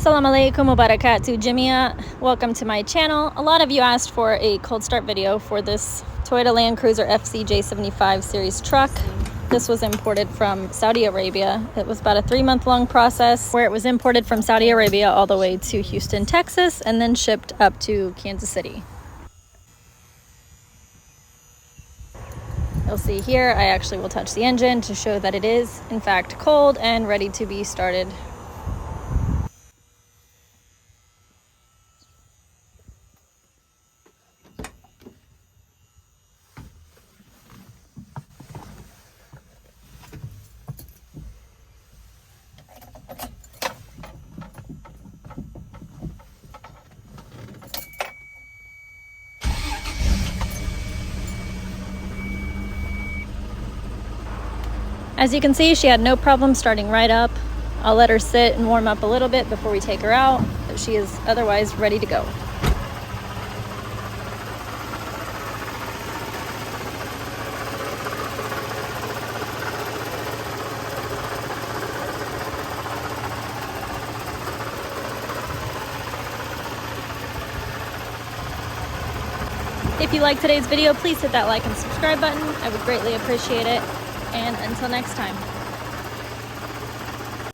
Assalamu alaikum wa barakatuh Jamia. Welcome to my channel. A lot of you asked for a cold start video for this Toyota Land Cruiser FZJ75 series truck. This was imported from Saudi Arabia. It was about a 3-month long process where it was imported from Saudi Arabia all the way to Houston, Texas, and then shipped up to Kansas City. You'll see here I actually will touch the engine to show that it is in fact cold and ready to be started. As you can see, she had no problem starting right up. I'll let her sit and warm up a little bit before we take her out, but she is otherwise ready to go. If you liked today's video, please hit that like and subscribe button. I would greatly appreciate it. And until next time.